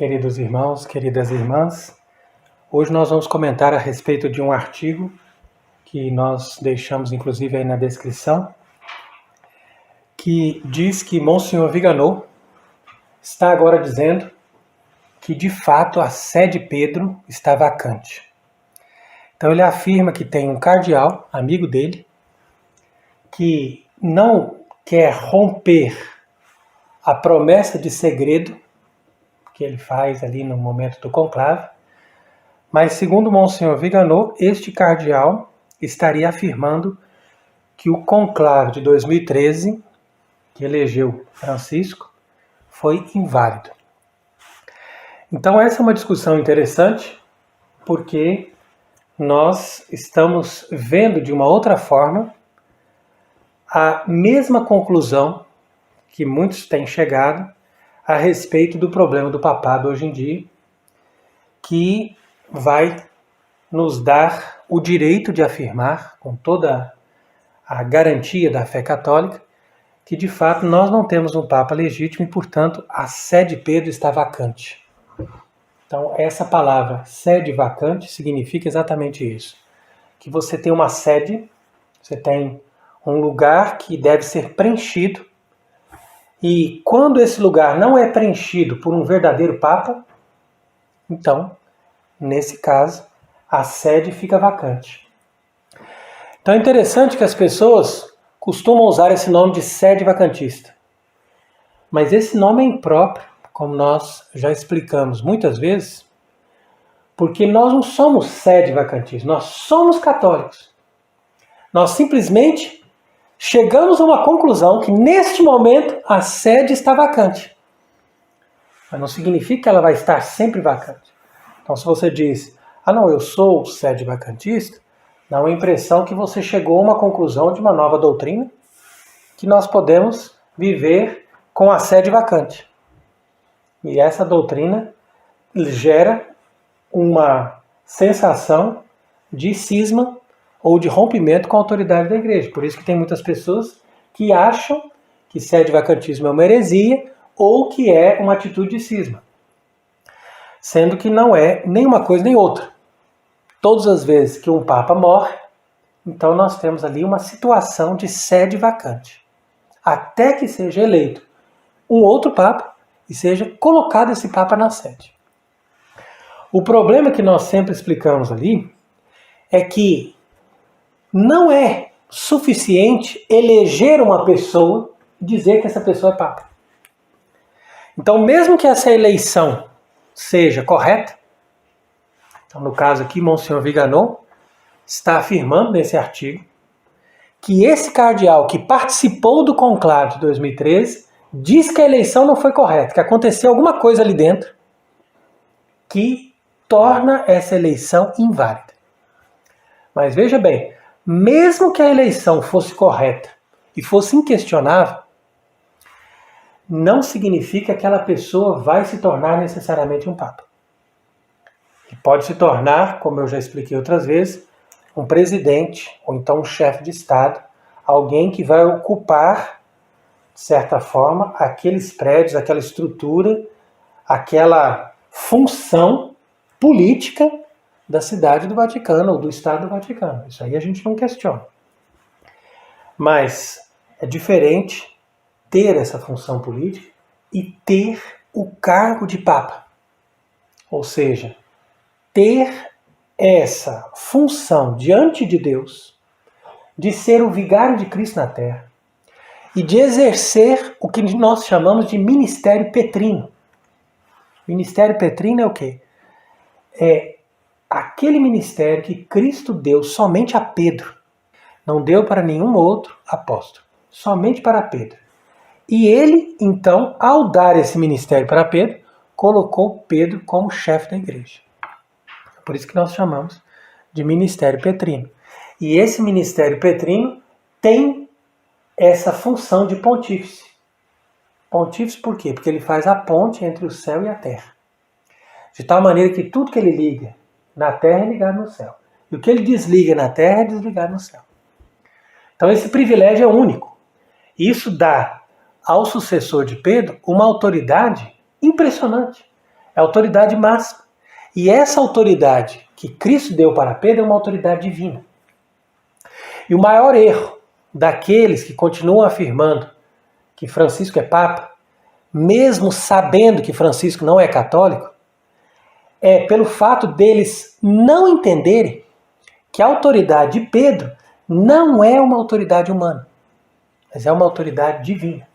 Queridos irmãos, queridas irmãs, hoje nós vamos comentar a respeito de um artigo que nós deixamos inclusive aí na descrição, que diz que Monsenhor Viganò está agora dizendo que de fato a sé de Pedro está vacante. Então ele afirma que tem um cardeal, amigo dele, que não quer romper a promessa de segredo que ele faz ali no momento do conclave, mas segundo Monsenhor Viganò, este cardeal estaria afirmando que o conclave de 2013, que elegeu Francisco, foi inválido. Então essa é uma discussão interessante, porque nós estamos vendo de uma outra forma a mesma conclusão que muitos têm chegado a respeito do problema do papado hoje em dia, que vai nos dar o direito de afirmar, com toda a garantia da fé católica, que de fato nós não temos um Papa legítimo e, portanto, a sé de Pedro está vacante. Então, essa palavra sede vacante significa exatamente isso. Que você tem uma sede, você tem um lugar que deve ser preenchido, e quando esse lugar não é preenchido por um verdadeiro Papa, então, nesse caso, a sede fica vacante. Então é interessante que as pessoas costumam usar esse nome de sede vacantista. Mas esse nome é impróprio, como nós já explicamos muitas vezes, porque nós não somos sede vacantista, nós somos católicos. Nós simplesmente chegamos a uma conclusão que neste momento a sede está vacante. Mas não significa que ela vai estar sempre vacante. Então se você diz, não, eu sou sede vacantista, dá uma impressão que você chegou a uma conclusão de uma nova doutrina, que nós podemos viver com a sede vacante. E essa doutrina gera uma sensação de cisma ou de rompimento com a autoridade da igreja. Por isso que tem muitas pessoas que acham que sede vacantismo é uma heresia ou que é uma atitude de cisma. Sendo que não é nem uma coisa nem outra. Todas as vezes que um Papa morre, então nós temos ali uma situação de sede vacante. Até que seja eleito um outro Papa e seja colocado esse Papa na sede. O problema que nós sempre explicamos ali é que não é suficiente eleger uma pessoa e dizer que essa pessoa é Papa. Então, mesmo que essa eleição seja correta, então, no caso aqui, Monsenhor Viganò está afirmando nesse artigo que esse cardeal que participou do conclave de 2013 diz que a eleição não foi correta, que aconteceu alguma coisa ali dentro que torna essa eleição inválida. Mas veja bem, mesmo que a eleição fosse correta e fosse inquestionável, não significa que aquela pessoa vai se tornar necessariamente um Papa. E pode se tornar, como eu já expliquei outras vezes, um presidente ou então um chefe de Estado, alguém que vai ocupar, de certa forma, aqueles prédios, aquela estrutura, aquela função política da cidade do Vaticano ou do Estado do Vaticano. Isso aí a gente não questiona. Mas é diferente ter essa função política e ter o cargo de Papa. Ou seja, ter essa função diante de Deus, de ser o vigário de Cristo na Terra e de exercer o que nós chamamos de ministério petrino. Ministério petrino é o quê? É aquele ministério que Cristo deu somente a Pedro. Não deu para nenhum outro apóstolo, somente para Pedro. E ele, então, ao dar esse ministério para Pedro, colocou Pedro como chefe da igreja. Por isso que nós chamamos de ministério petrino. E esse ministério petrino tem essa função de pontífice. Pontífice por quê? Porque ele faz a ponte entre o céu e a terra. De tal maneira que tudo que ele liga na terra é ligado no céu. E o que ele desliga na terra é desligado no céu. Então esse privilégio é único. Isso dá ao sucessor de Pedro uma autoridade impressionante. É a autoridade máxima. E essa autoridade que Cristo deu para Pedro é uma autoridade divina. E o maior erro daqueles que continuam afirmando que Francisco é Papa, mesmo sabendo que Francisco não é católico, é pelo fato deles não entenderem que a autoridade de Pedro não é uma autoridade humana, mas é uma autoridade divina.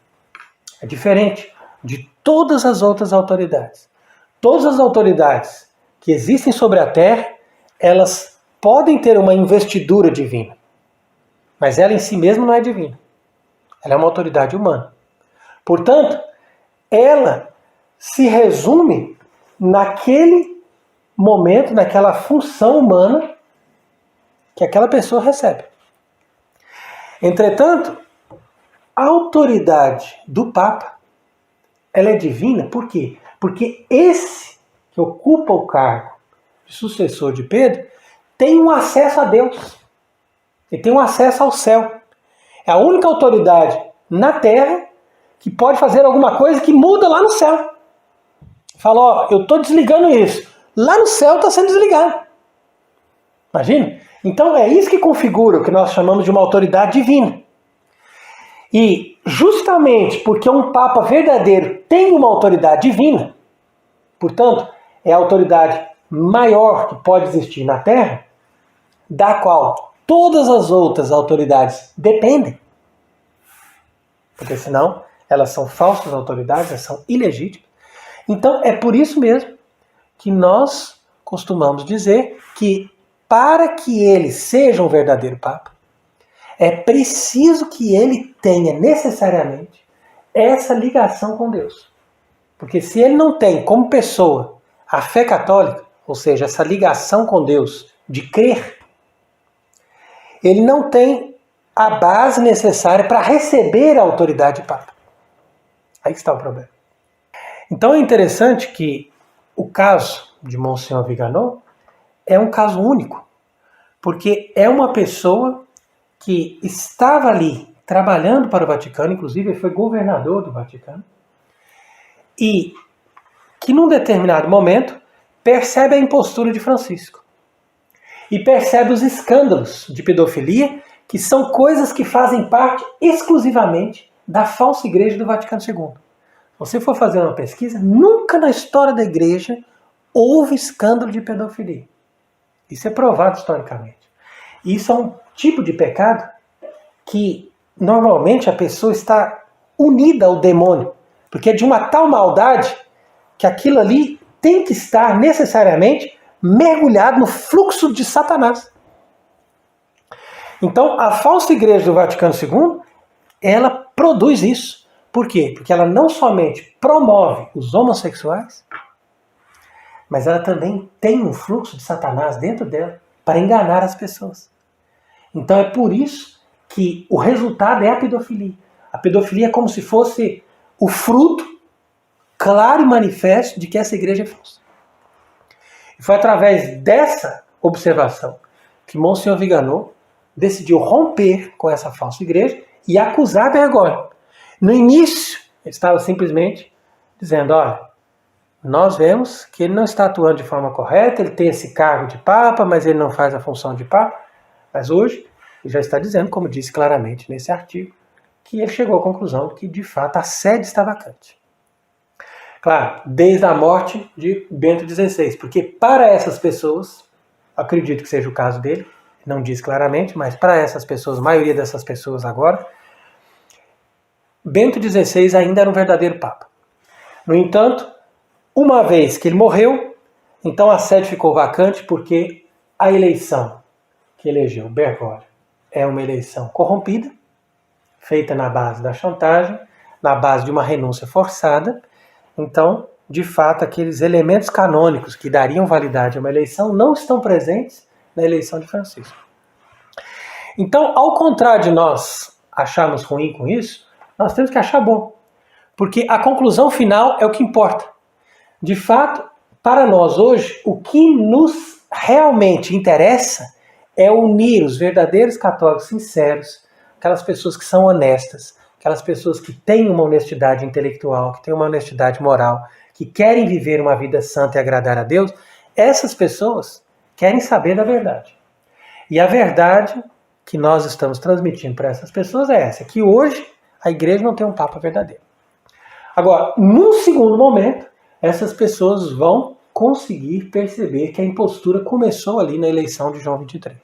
É diferente de todas as outras autoridades. Todas as autoridades que existem sobre a Terra, elas podem ter uma investidura divina, mas ela em si mesma não é divina. Ela é uma autoridade humana. Portanto, ela se resume naquele momento, naquela função humana que aquela pessoa recebe. Entretanto, a autoridade do Papa, ela é divina, por quê? Porque esse que ocupa o cargo de sucessor de Pedro tem um acesso a Deus. Ele tem um acesso ao céu. É a única autoridade na Terra que pode fazer alguma coisa que muda lá no céu. Fala, ó, eu estou desligando isso. Lá no céu está sendo desligado. Imagina? Então é isso que configura o que nós chamamos de uma autoridade divina. E justamente porque um Papa verdadeiro tem uma autoridade divina, portanto, é a autoridade maior que pode existir na Terra, da qual todas as outras autoridades dependem. Porque senão elas são falsas autoridades, elas são ilegítimas. Então é por isso mesmo que nós costumamos dizer que para que ele seja um verdadeiro Papa, é preciso que ele tenha necessariamente essa ligação com Deus. Porque se ele não tem como pessoa a fé católica, ou seja, essa ligação com Deus de crer, ele não tem a base necessária para receber a autoridade de Papa. Aí que está o problema. Então é interessante que o caso de Monsenhor Viganò é um caso único, porque é uma pessoa que estava ali trabalhando para o Vaticano, inclusive ele foi governador do Vaticano, e que num determinado momento percebe a impostura de Francisco e percebe os escândalos de pedofilia, que são coisas que fazem parte exclusivamente da falsa igreja do Vaticano II. Se você for fazer uma pesquisa, nunca na história da igreja houve escândalo de pedofilia. Isso é provado historicamente. Isso é um tipo de pecado que normalmente a pessoa está unida ao demônio, porque é de uma tal maldade que aquilo ali tem que estar necessariamente mergulhado no fluxo de Satanás. Então, a falsa igreja do Vaticano II, ela produz isso. Por quê? Porque ela não somente promove os homossexuais, mas ela também tem um fluxo de Satanás dentro dela para enganar as pessoas. Então é por isso que o resultado é a pedofilia. A pedofilia é como se fosse o fruto claro e manifesto de que essa igreja é falsa. E foi através dessa observação que Monsenhor Viganò decidiu romper com essa falsa igreja e acusar Bergoglio. No início, ele estava simplesmente dizendo, olha, nós vemos que ele não está atuando de forma correta, ele tem esse cargo de Papa, mas ele não faz a função de Papa. Mas hoje, ele já está dizendo, como disse claramente nesse artigo, que ele chegou à conclusão que, de fato, a sede está vacante. Claro, desde a morte de Bento XVI, porque para essas pessoas, acredito que seja o caso dele, não diz claramente, mas para essas pessoas, a maioria dessas pessoas agora, Bento XVI ainda era um verdadeiro Papa. No entanto, uma vez que ele morreu, então a sede ficou vacante porque a eleição que elegeu Bergoglio é uma eleição corrompida, feita na base da chantagem, na base de uma renúncia forçada. Então, de fato, aqueles elementos canônicos que dariam validade a uma eleição não estão presentes na eleição de Francisco. Então, ao contrário de nós acharmos ruim com isso, nós temos que achar bom, porque a conclusão final é o que importa. De fato, para nós hoje, o que nos realmente interessa é unir os verdadeiros católicos sinceros, aquelas pessoas que são honestas, aquelas pessoas que têm uma honestidade intelectual, que têm uma honestidade moral, que querem viver uma vida santa e agradar a Deus, essas pessoas querem saber da verdade. E a verdade que nós estamos transmitindo para essas pessoas é essa, que hoje a igreja não tem um Papa verdadeiro. Agora, num segundo momento, essas pessoas vão conseguir perceber que a impostura começou ali na eleição de João 23.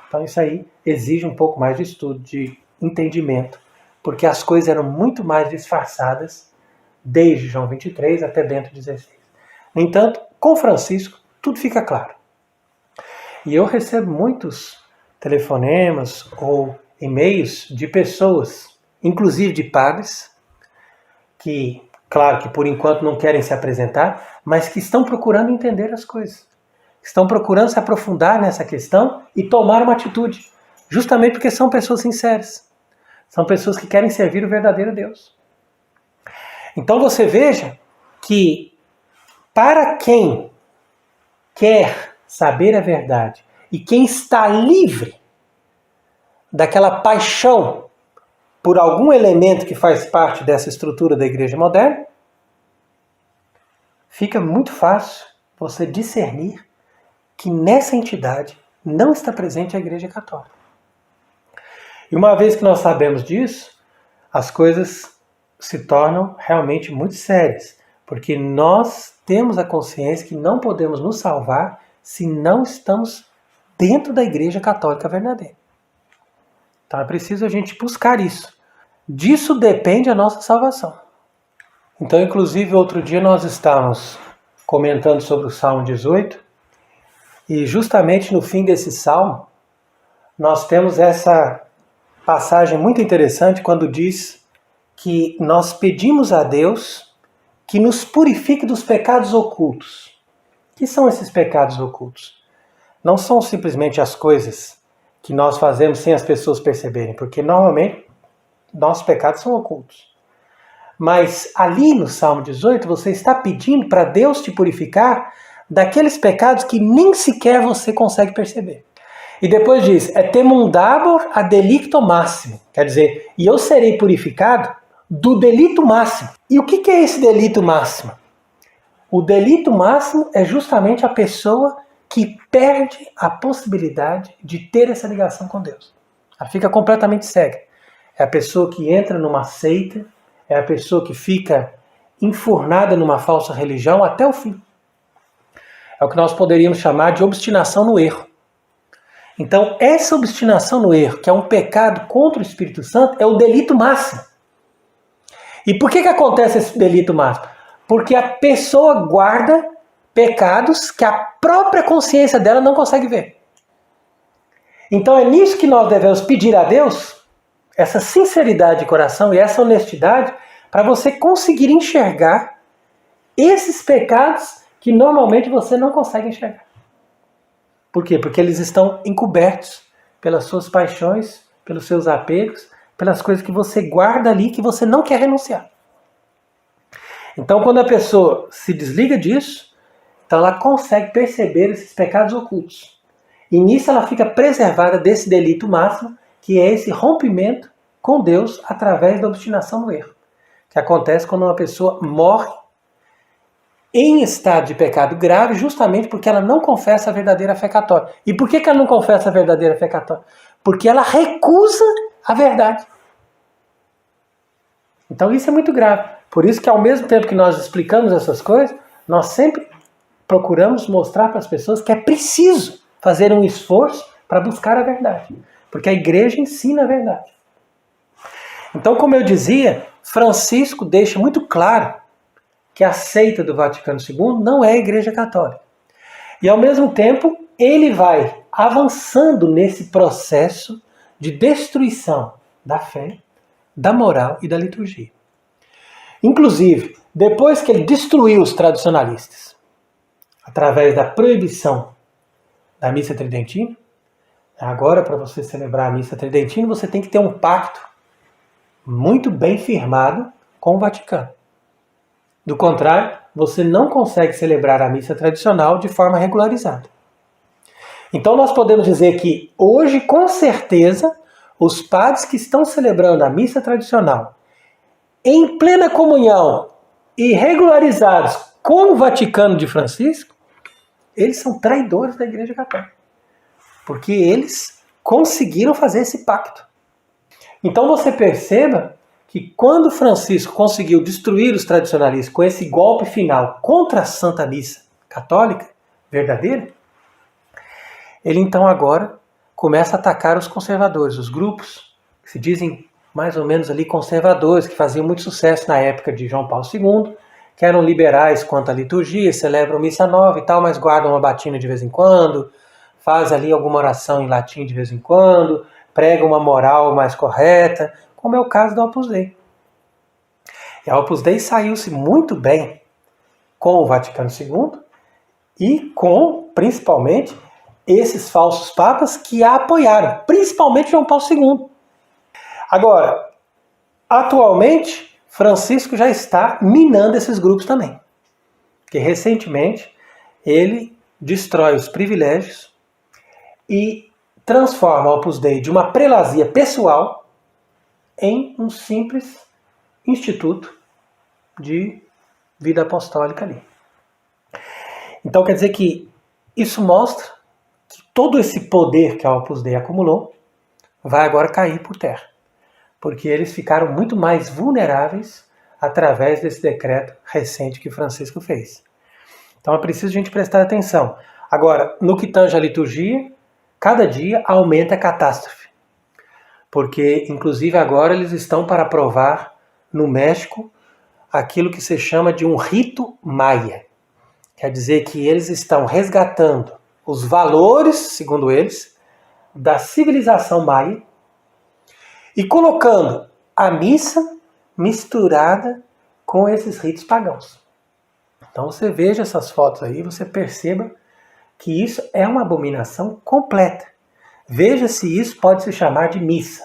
Então isso aí exige um pouco mais de estudo, de entendimento, porque as coisas eram muito mais disfarçadas desde João 23 até Bento XVI. No entanto, com Francisco, tudo fica claro. E eu recebo muitos telefonemas ou e-mails de pessoas, inclusive de padres, que, claro que por enquanto não querem se apresentar, mas que estão procurando entender as coisas. Estão procurando se aprofundar nessa questão e tomar uma atitude, justamente porque são pessoas sinceras. São pessoas que querem servir o verdadeiro Deus. Então você veja que para quem quer saber a verdade e quem está livre daquela paixão por algum elemento que faz parte dessa estrutura da igreja moderna, fica muito fácil você discernir que nessa entidade não está presente a Igreja Católica. E uma vez que nós sabemos disso, as coisas se tornam realmente muito sérias, porque nós temos a consciência que não podemos nos salvar se não estamos dentro da Igreja Católica verdadeira. Então é preciso a gente buscar isso. Disso depende a nossa salvação. Então, inclusive, outro dia nós estávamos comentando sobre o Salmo 18, e justamente no fim desse salmo, nós temos essa passagem muito interessante quando diz que nós pedimos a Deus que nos purifique dos pecados ocultos. O que são esses pecados ocultos? Não são simplesmente as coisas que nós fazemos sem as pessoas perceberem, porque normalmente nossos pecados são ocultos. Mas ali no Salmo 18, você está pedindo para Deus te purificar daqueles pecados que nem sequer você consegue perceber. E depois diz, temundabor a delicto máximo. Quer dizer, e eu serei purificado do delito máximo. E o que é esse delito máximo? O delito máximo é justamente a pessoa que perde a possibilidade de ter essa ligação com Deus. Ela fica completamente cega. É a pessoa que entra numa seita, é a pessoa que fica enfurnada numa falsa religião até o fim. É o que nós poderíamos chamar de obstinação no erro. Então, essa obstinação no erro, que é um pecado contra o Espírito Santo, é o delito máximo. E por que acontece esse delito máximo? Porque a pessoa guarda pecados que a própria consciência dela não consegue ver. Então é nisso que nós devemos pedir a Deus, essa sinceridade de coração e essa honestidade, para você conseguir enxergar esses pecados que normalmente você não consegue enxergar. Por quê? Porque eles estão encobertos pelas suas paixões, pelos seus apegos, pelas coisas que você guarda ali que você não quer renunciar. Então, quando a pessoa se desliga disso, então ela consegue perceber esses pecados ocultos. E nisso ela fica preservada desse delito máximo, que é esse rompimento com Deus através da obstinação no erro. Que acontece quando uma pessoa morre em estado de pecado grave, justamente porque ela não confessa a verdadeira fé católica. E por que ela não confessa a verdadeira fé católica? Porque ela recusa a verdade. Então isso é muito grave. Por isso que ao mesmo tempo que nós explicamos essas coisas, nós sempre procuramos mostrar para as pessoas que é preciso fazer um esforço para buscar a verdade. Porque a igreja ensina a verdade. Então, como eu dizia, Francisco deixa muito claro que a seita do Vaticano II não é a Igreja Católica. E ao mesmo tempo, ele vai avançando nesse processo de destruição da fé, da moral e da liturgia. Inclusive, depois que ele destruiu os tradicionalistas, através da proibição da missa tridentina, agora para você celebrar a missa tridentina, você tem que ter um pacto muito bem firmado com o Vaticano. Do contrário, você não consegue celebrar a missa tradicional de forma regularizada. Então nós podemos dizer que hoje, com certeza, os padres que estão celebrando a missa tradicional em plena comunhão e regularizados com o Vaticano de Francisco, eles são traidores da Igreja Católica. Porque eles conseguiram fazer esse pacto. Então você perceba que quando Francisco conseguiu destruir os tradicionalistas com esse golpe final contra a Santa Missa Católica verdadeira, ele então agora começa a atacar os conservadores, os grupos que se dizem mais ou menos ali conservadores, que faziam muito sucesso na época de João Paulo II, que eram liberais quanto à liturgia, celebram missa nova e tal, mas guardam uma batina de vez em quando, faz ali alguma oração em latim de vez em quando, prega uma moral mais correta, como é o caso do Opus Dei. E a Opus Dei saiu-se muito bem com o Vaticano II e com, principalmente, esses falsos papas que a apoiaram, principalmente João Paulo II. Agora, atualmente, Francisco já está minando esses grupos também. Porque recentemente ele destrói os privilégios e transforma a Opus Dei de uma prelazia pessoal em um simples instituto de vida apostólica ali. Então quer dizer que isso mostra que todo esse poder que a Opus Dei acumulou vai agora cair por terra. Porque eles ficaram muito mais vulneráveis através desse decreto recente que Francisco fez. Então é preciso a gente prestar atenção. Agora, no que tange à liturgia, cada dia aumenta a catástrofe. Porque, inclusive, agora eles estão para aprovar no México aquilo que se chama de um rito maia. Quer dizer que eles estão resgatando os valores, segundo eles, da civilização maia e colocando a missa misturada com esses ritos pagãos. Então você veja essas fotos aí, você perceba que isso é uma abominação completa. Veja se isso pode se chamar de missa.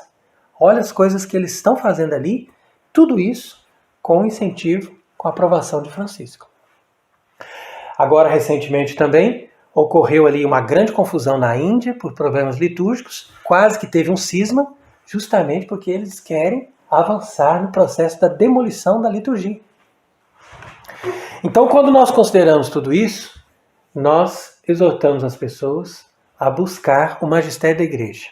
Olha as coisas que eles estão fazendo ali, tudo isso com incentivo, com a aprovação de Francisco. Agora, recentemente também, ocorreu ali uma grande confusão na Índia por problemas litúrgicos, quase que teve um cisma, justamente porque eles querem avançar no processo da demolição da liturgia. Então, quando nós consideramos tudo isso, nós exortamos as pessoas a buscar o magistério da igreja.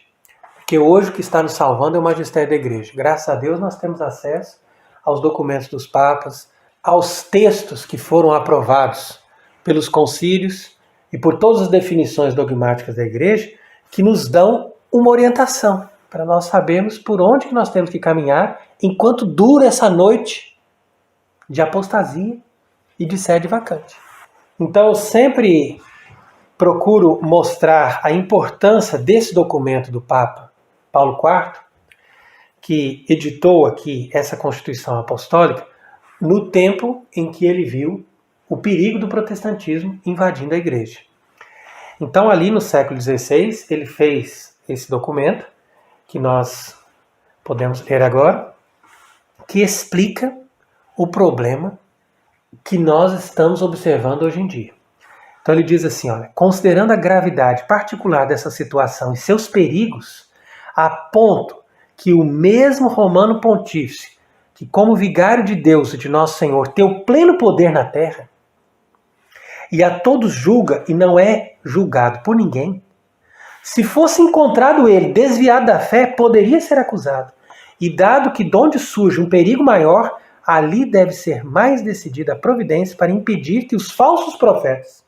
Porque hoje o que está nos salvando é o magistério da igreja. Graças a Deus nós temos acesso aos documentos dos papas, aos textos que foram aprovados pelos concílios e por todas as definições dogmáticas da igreja, que nos dão uma orientação para nós sabermos por onde que nós temos que caminhar enquanto dura essa noite de apostasia e de sede vacante. Então eu sempre procuro mostrar a importância desse documento do Papa Paulo IV, que editou aqui essa Constituição Apostólica, no tempo em que ele viu o perigo do protestantismo invadindo a igreja. Então ali no século XVI ele fez esse documento, que nós podemos ler agora, que explica o problema que nós estamos observando hoje em dia. Então ele diz assim, olha, considerando a gravidade particular dessa situação e seus perigos, a ponto que o mesmo Romano Pontífice, que como vigário de Deus e de nosso Senhor, tem o pleno poder na terra, e a todos julga e não é julgado por ninguém, se fosse encontrado ele desviado da fé, poderia ser acusado. E dado que de onde surge um perigo maior, ali deve ser mais decidida a providência para impedir que os falsos profetas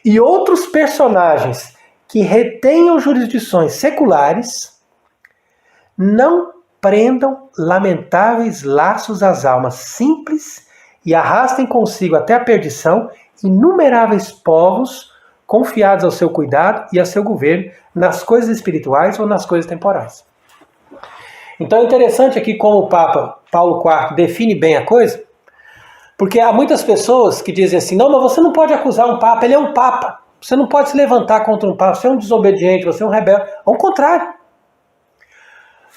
e outros personagens que retenham jurisdições seculares não prendam lamentáveis laços às almas simples e arrastem consigo até a perdição inumeráveis povos confiados ao seu cuidado e ao seu governo nas coisas espirituais ou nas coisas temporais. Então é interessante aqui como o Papa Paulo IV define bem a coisa, porque há muitas pessoas que dizem assim, não, mas você não pode acusar um Papa, ele é um Papa, você não pode se levantar contra um Papa, você é um desobediente, você é um rebelde. Ao contrário,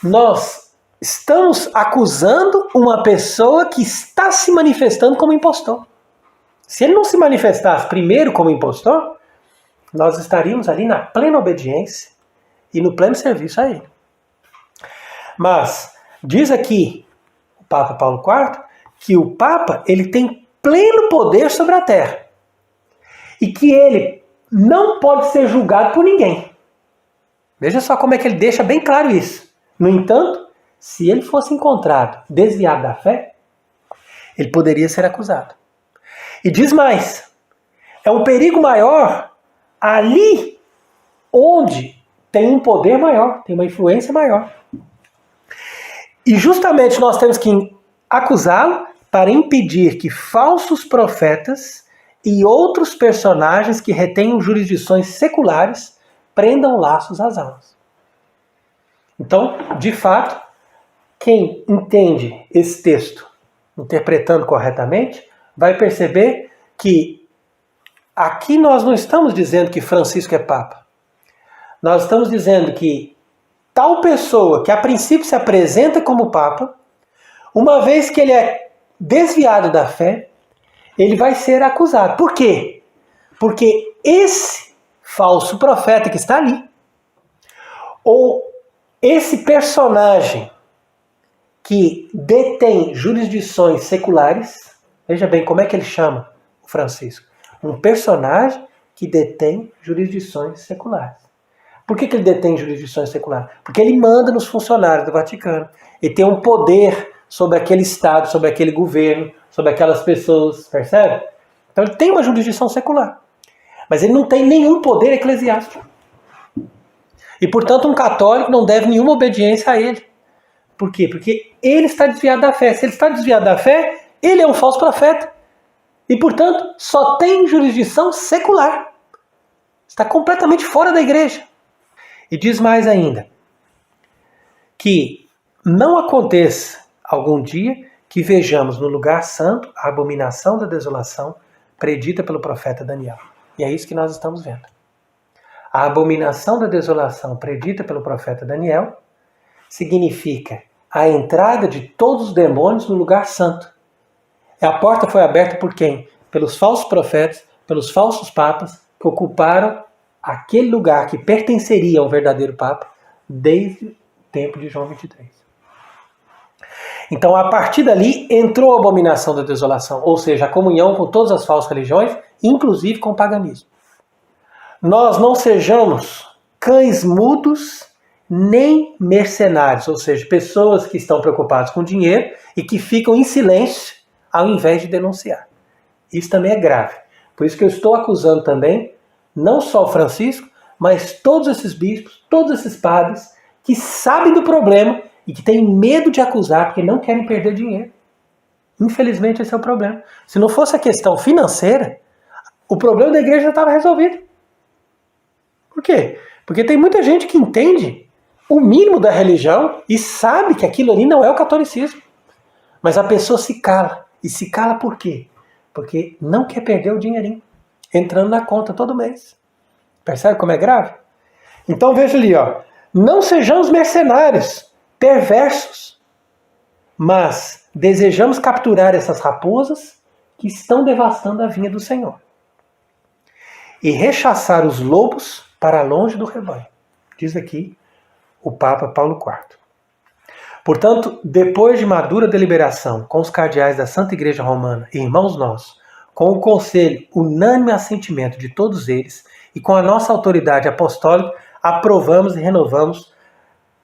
nós estamos acusando uma pessoa que está se manifestando como impostor. Se ele não se manifestasse primeiro como impostor, nós estaríamos ali na plena obediência e no pleno serviço a ele. Mas diz aqui o Papa Paulo IV que o Papa ele tem pleno poder sobre a Terra e que ele não pode ser julgado por ninguém. Veja só como é que ele deixa bem claro isso. No entanto, se ele fosse encontrado desviado da fé, ele poderia ser acusado. E diz mais, é um perigo maior ali onde tem um poder maior, tem uma influência maior. E justamente nós temos que acusá-lo para impedir que falsos profetas e outros personagens que retenham jurisdições seculares prendam laços às almas. Então, de fato, quem entende esse texto interpretando corretamente vai perceber que aqui nós não estamos dizendo que Francisco é Papa. Nós estamos dizendo que tal pessoa que a princípio se apresenta como Papa, uma vez que ele é desviado da fé, ele vai ser acusado. Por quê? Porque esse falso profeta que está ali, ou esse personagem que detém jurisdições seculares, veja bem como é que ele chama o Francisco. Um personagem que detém jurisdições seculares. Por que ele detém jurisdições seculares? Porque ele manda nos funcionários do Vaticano. Ele tem um poder sobre aquele Estado, sobre aquele governo, sobre aquelas pessoas, percebe? Então ele tem uma jurisdição secular. Mas ele não tem nenhum poder eclesiástico. E, portanto, um católico não deve nenhuma obediência a ele. Por quê? Porque ele está desviado da fé. Se ele está desviado da fé, ele é um falso profeta. E, portanto, só tem jurisdição secular. Está completamente fora da igreja. E diz mais ainda, que não aconteça algum dia que vejamos no lugar santo a abominação da desolação predita pelo profeta Daniel. E é isso que nós estamos vendo. A abominação da desolação predita pelo profeta Daniel significa a entrada de todos os demônios no lugar santo. E a porta foi aberta por quem? Pelos falsos profetas, pelos falsos papas que ocuparam aquele lugar que pertenceria ao verdadeiro Papa desde o tempo de João 23. Então, a partir dali, entrou a abominação da desolação, ou seja, a comunhão com todas as falsas religiões, inclusive com o paganismo. Nós não sejamos cães mudos nem mercenários, ou seja, pessoas que estão preocupadas com dinheiro e que ficam em silêncio ao invés de denunciar. Isso também é grave. Por isso que eu estou acusando também não só o Francisco, mas todos esses bispos, todos esses padres que sabem do problema e que têm medo de acusar porque não querem perder dinheiro. Infelizmente esse é o problema. Se não fosse a questão financeira, o problema da igreja já estava resolvido. Por quê? Porque tem muita gente que entende o mínimo da religião e sabe que aquilo ali não é o catolicismo. Mas a pessoa se cala. E se cala por quê? Porque não quer perder o dinheirinho entrando na conta todo mês. Percebe como é grave? Então veja ali, ó. Não sejamos mercenários, perversos, mas desejamos capturar essas raposas que estão devastando a vinha do Senhor e rechaçar os lobos para longe do rebanho. Diz aqui o Papa Paulo IV. Portanto, depois de madura deliberação com os cardeais da Santa Igreja Romana e irmãos nossos, com o conselho unânime assentimento de todos eles e com a nossa autoridade apostólica, aprovamos e renovamos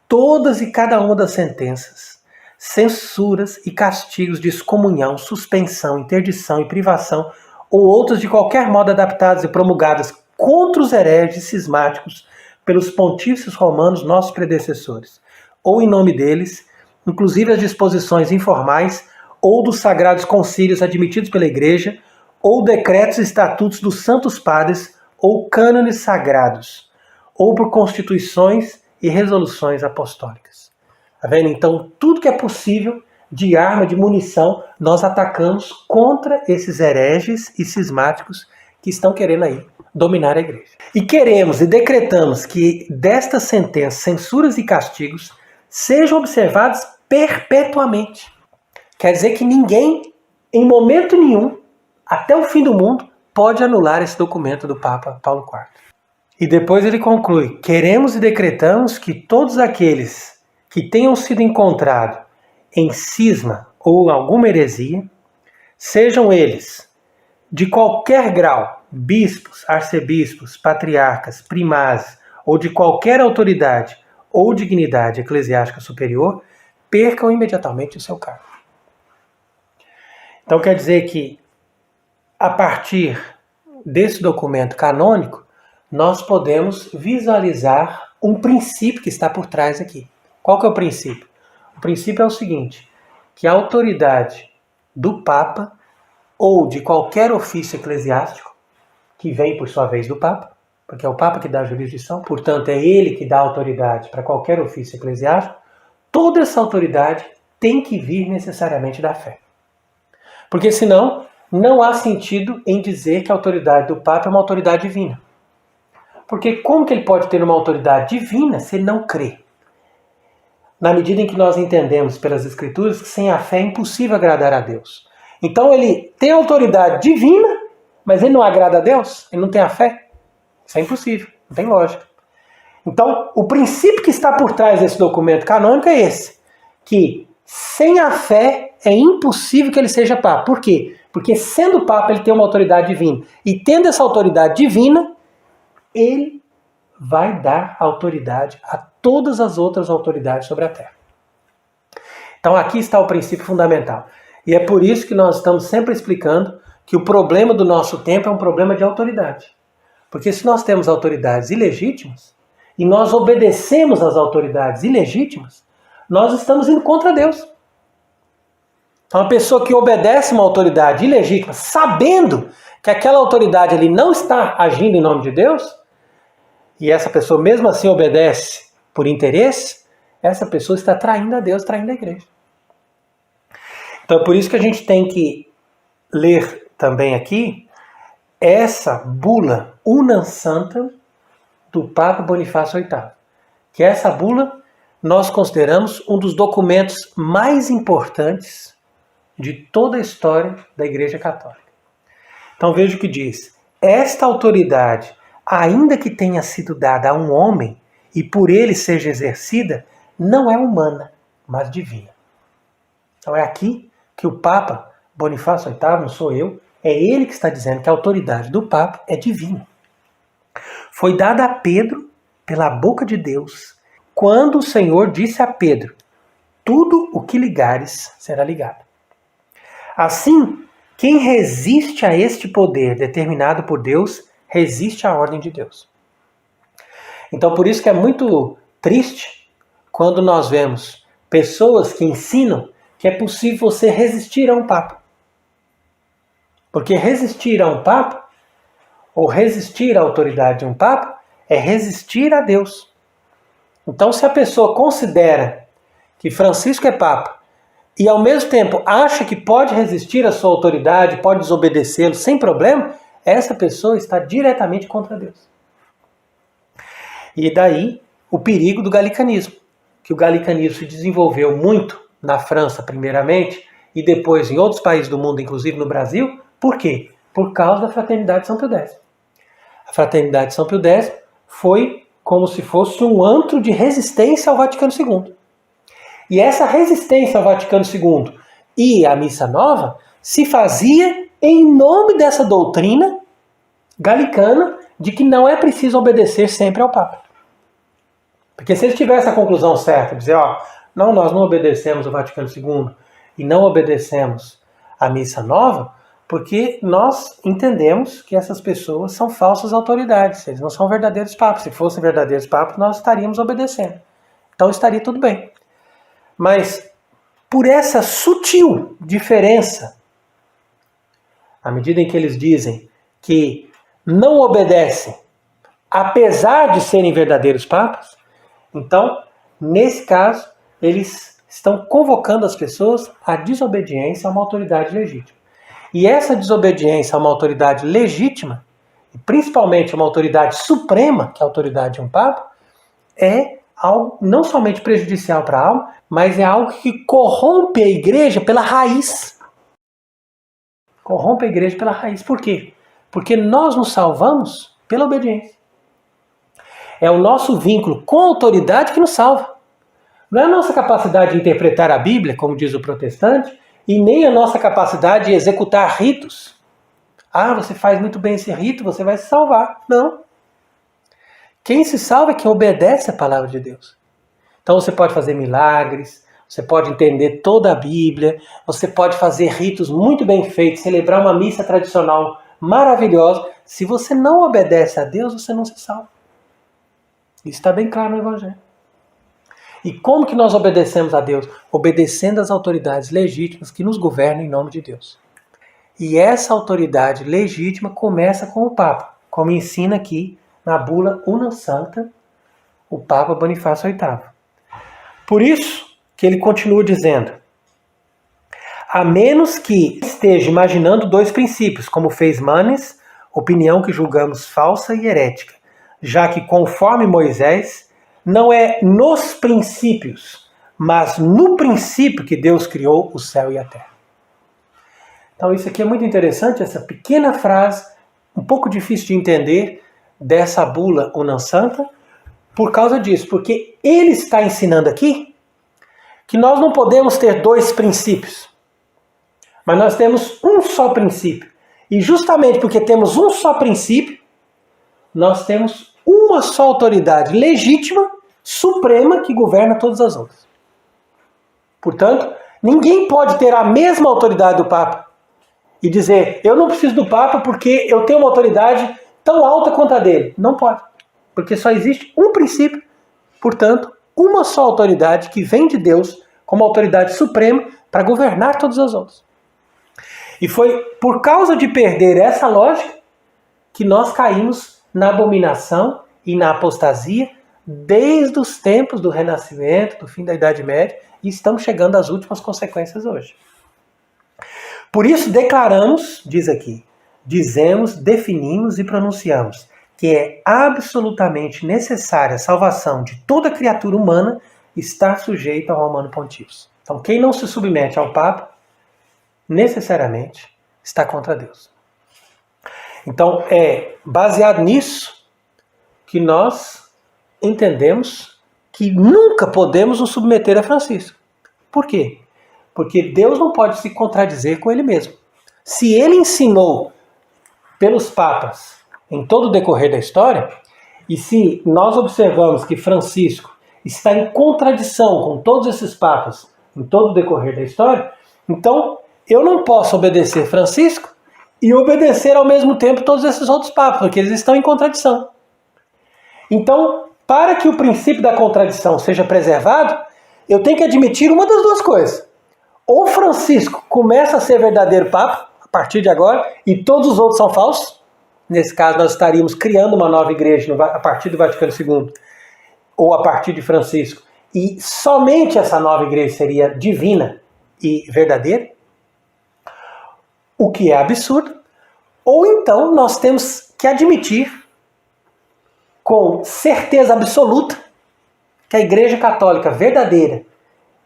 todas e cada uma das sentenças, censuras e castigos de excomunhão, suspensão, interdição e privação ou outras de qualquer modo adaptadas e promulgadas contra os hereges cismáticos pelos pontífices romanos, nossos predecessores, ou em nome deles, inclusive as disposições informais ou dos sagrados concílios admitidos pela Igreja, ou decretos e estatutos dos santos padres, ou cânones sagrados, ou por constituições e resoluções apostólicas. Tá vendo? Então, tudo que é possível de arma, de munição, nós atacamos contra esses hereges e cismáticos que estão querendo aí dominar a igreja. E queremos e decretamos que destas sentenças, censuras e castigos sejam observados perpetuamente. Quer dizer que ninguém, em momento nenhum, até o fim do mundo, pode anular esse documento do Papa Paulo IV. E depois ele conclui: queremos e decretamos que todos aqueles que tenham sido encontrados em cisma ou alguma heresia, sejam eles de qualquer grau, bispos, arcebispos, patriarcas, primazes, ou de qualquer autoridade ou dignidade eclesiástica superior, percam imediatamente o seu cargo. Então quer dizer que, a partir desse documento canônico, nós podemos visualizar um princípio que está por trás aqui. Qual que é o princípio? O princípio é o seguinte, que a autoridade do Papa ou de qualquer ofício eclesiástico, que vem por sua vez do Papa, porque é o Papa que dá a jurisdição, portanto é ele que dá autoridade para qualquer ofício eclesiástico, toda essa autoridade tem que vir necessariamente da fé. Porque senão, não há sentido em dizer que a autoridade do Papa é uma autoridade divina. Porque como que ele pode ter uma autoridade divina se ele não crê? Na medida em que nós entendemos pelas Escrituras que sem a fé é impossível agradar a Deus. Então ele tem autoridade divina, mas ele não agrada a Deus? Ele não tem a fé? Isso é impossível, não tem lógica. Então, o princípio que está por trás desse documento canônico é esse, que sem a fé é impossível que ele seja Papa. Por quê? Porque sendo Papa ele tem uma autoridade divina. E tendo essa autoridade divina, ele vai dar autoridade a todas as outras autoridades sobre a Terra. Então aqui está o princípio fundamental. E é por isso que nós estamos sempre explicando que o problema do nosso tempo é um problema de autoridade. Porque se nós temos autoridades ilegítimas, e nós obedecemos às autoridades ilegítimas, nós estamos indo contra Deus. Então, uma pessoa que obedece uma autoridade ilegítima, sabendo que aquela autoridade ali não está agindo em nome de Deus, e essa pessoa mesmo assim obedece por interesse, essa pessoa está traindo a Deus, traindo a igreja. Então, é por isso que a gente tem que ler também aqui essa bula Unam Santam do Papa Bonifácio VIII. Que essa bula nós consideramos um dos documentos mais importantes de toda a história da Igreja Católica. Então veja o que diz. Esta autoridade, ainda que tenha sido dada a um homem e por ele seja exercida, não é humana, mas divina. Então é aqui que o Papa Bonifácio VIII, não sou eu, é ele que está dizendo que a autoridade do Papa é divina. Foi dada a Pedro pela boca de Deus, quando o Senhor disse a Pedro, tudo o que ligares será ligado. Assim, quem resiste a este poder determinado por Deus, resiste à ordem de Deus. Então, por isso que é muito triste quando nós vemos pessoas que ensinam que é possível você resistir a um Papa. Porque resistir a um Papa, ou resistir à autoridade de um Papa, é resistir a Deus. Então, se a pessoa considera que Francisco é Papa e, ao mesmo tempo, acha que pode resistir à sua autoridade, pode desobedecê-lo sem problema, essa pessoa está diretamente contra Deus. E daí o perigo do galicanismo, que o galicanismo se desenvolveu muito na França, primeiramente, e depois em outros países do mundo, inclusive no Brasil. Por quê? Por causa da Fraternidade de São Pio X. A Fraternidade de São Pio X foi como se fosse um antro de resistência ao Vaticano II. E essa resistência ao Vaticano II e à Missa Nova se fazia em nome dessa doutrina galicana de que não é preciso obedecer sempre ao Papa. Porque se eles tivessem a conclusão certa, dizer, não, nós não obedecemos ao Vaticano II e não obedecemos à Missa Nova, porque nós entendemos que essas pessoas são falsas autoridades, eles não são verdadeiros papas. Se fossem verdadeiros papas, nós estaríamos obedecendo. Então estaria tudo bem. Mas por essa sutil diferença, à medida em que eles dizem que não obedecem, apesar de serem verdadeiros papas, então, nesse caso, eles estão convocando as pessoas à desobediência a uma autoridade legítima. E essa desobediência a uma autoridade legítima, e principalmente uma autoridade suprema, que é a autoridade de um papa, é algo não somente prejudicial para a alma, mas é algo que corrompe a igreja pela raiz. Corrompe a igreja pela raiz. Por quê? Porque nós nos salvamos pela obediência. É o nosso vínculo com a autoridade que nos salva. Não é a nossa capacidade de interpretar a Bíblia, como diz o protestante, e nem a nossa capacidade de executar ritos. Ah, você faz muito bem esse rito, você vai se salvar. Não. Quem se salva é quem obedece a palavra de Deus. Então você pode fazer milagres, você pode entender toda a Bíblia, você pode fazer ritos muito bem feitos, celebrar uma missa tradicional maravilhosa. Se você não obedece a Deus, você não se salva. Isso está bem claro no Evangelho. E como que nós obedecemos a Deus? Obedecendo às autoridades legítimas que nos governam em nome de Deus. E essa autoridade legítima começa com o Papa, como ensina aqui na bula Unam Sanctam, o Papa Bonifácio VIII. Por isso que ele continua dizendo, a menos que esteja imaginando dois princípios, como fez Manes, opinião que julgamos falsa e herética, já que conforme Moisés, não é nos princípios, mas no princípio que Deus criou o céu e a terra. Então isso aqui é muito interessante, essa pequena frase, um pouco difícil de entender, dessa bula Unam Sanctam, por causa disso, porque ele está ensinando aqui que nós não podemos ter dois princípios, mas nós temos um só princípio. E justamente porque temos um só princípio, nós temos uma só autoridade legítima, suprema, que governa todas as outras. Portanto, ninguém pode ter a mesma autoridade do Papa e dizer, eu não preciso do Papa porque eu tenho uma autoridade tão alta quanto a dele. Não pode, porque só existe um princípio, portanto, uma só autoridade que vem de Deus como autoridade suprema para governar todas as outras. E foi por causa de perder essa lógica que nós caímos na abominação e na apostasia desde os tempos do Renascimento, do fim da Idade Média, e estamos chegando às últimas consequências hoje. Por isso declaramos, diz aqui, dizemos, definimos e pronunciamos que é absolutamente necessária a salvação de toda criatura humana estar sujeita ao Romano Pontífice. Então quem não se submete ao Papa, necessariamente está contra Deus. Então é baseado nisso que nós entendemos que nunca podemos nos submeter a Francisco. Por quê? Porque Deus não pode se contradizer com ele mesmo. Se ele ensinou pelos papas em todo o decorrer da história, e se nós observamos que Francisco está em contradição com todos esses papas em todo o decorrer da história, então eu não posso obedecer Francisco e obedecer ao mesmo tempo todos esses outros papas, porque eles estão em contradição. Então, para que o princípio da contradição seja preservado, eu tenho que admitir uma das duas coisas. Ou Francisco começa a ser verdadeiro Papa, a partir de agora, e todos os outros são falsos. Nesse caso, nós estaríamos criando uma nova igreja a partir do Vaticano II, ou a partir de Francisco. E somente essa nova igreja seria divina e verdadeira, o que é absurdo. Ou então nós temos que admitir com certeza absoluta que a Igreja Católica verdadeira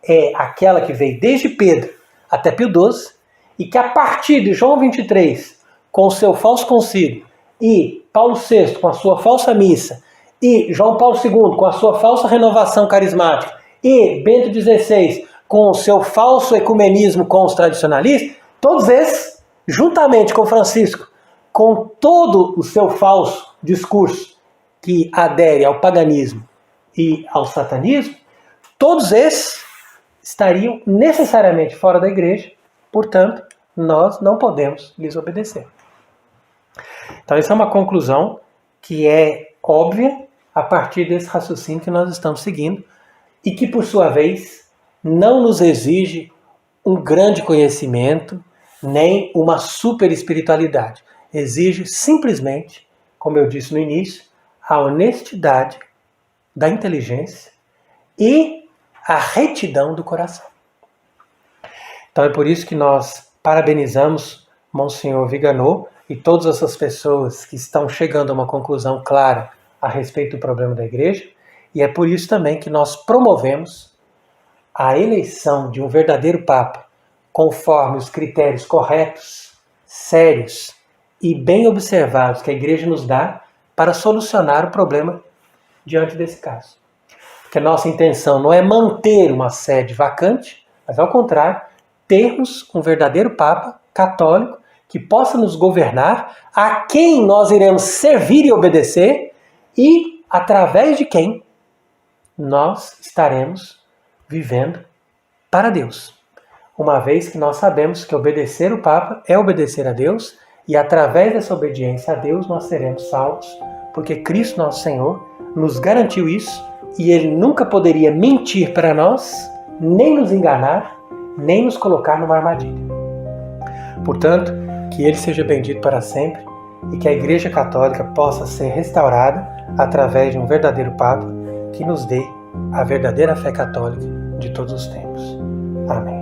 é aquela que veio desde Pedro até Pio XII e que a partir de João 23, com o seu falso concílio, e Paulo VI com a sua falsa missa, e João Paulo II com a sua falsa renovação carismática, e Bento XVI com o seu falso ecumenismo com os tradicionalistas, todos esses, juntamente com Francisco, com todo o seu falso discurso que adere ao paganismo e ao satanismo, todos esses estariam necessariamente fora da igreja, portanto, nós não podemos lhes obedecer. Então, essa é uma conclusão que é óbvia a partir desse raciocínio que nós estamos seguindo e que, por sua vez, não nos exige um grande conhecimento nem uma super espiritualidade. Exige simplesmente, como eu disse no início, a honestidade da inteligência e a retidão do coração. Então é por isso que nós parabenizamos Monsenhor Viganò e todas essas pessoas que estão chegando a uma conclusão clara a respeito do problema da igreja, e é por isso também que nós promovemos a eleição de um verdadeiro Papa conforme os critérios corretos, sérios e bem observados que a igreja nos dá para solucionar o problema diante desse caso. que a nossa intenção não é manter uma sede vacante, mas ao contrário, termos um verdadeiro Papa católico que possa nos governar, a quem nós iremos servir e obedecer e através de quem nós estaremos vivendo para Deus. Uma vez que nós sabemos que obedecer o Papa é obedecer a Deus e através dessa obediência a Deus nós seremos salvos, porque Cristo nosso Senhor nos garantiu isso e Ele nunca poderia mentir para nós, nem nos enganar, nem nos colocar numa armadilha. Portanto, que Ele seja bendito para sempre e que a Igreja Católica possa ser restaurada através de um verdadeiro Papa que nos dê a verdadeira fé católica de todos os tempos. Amém.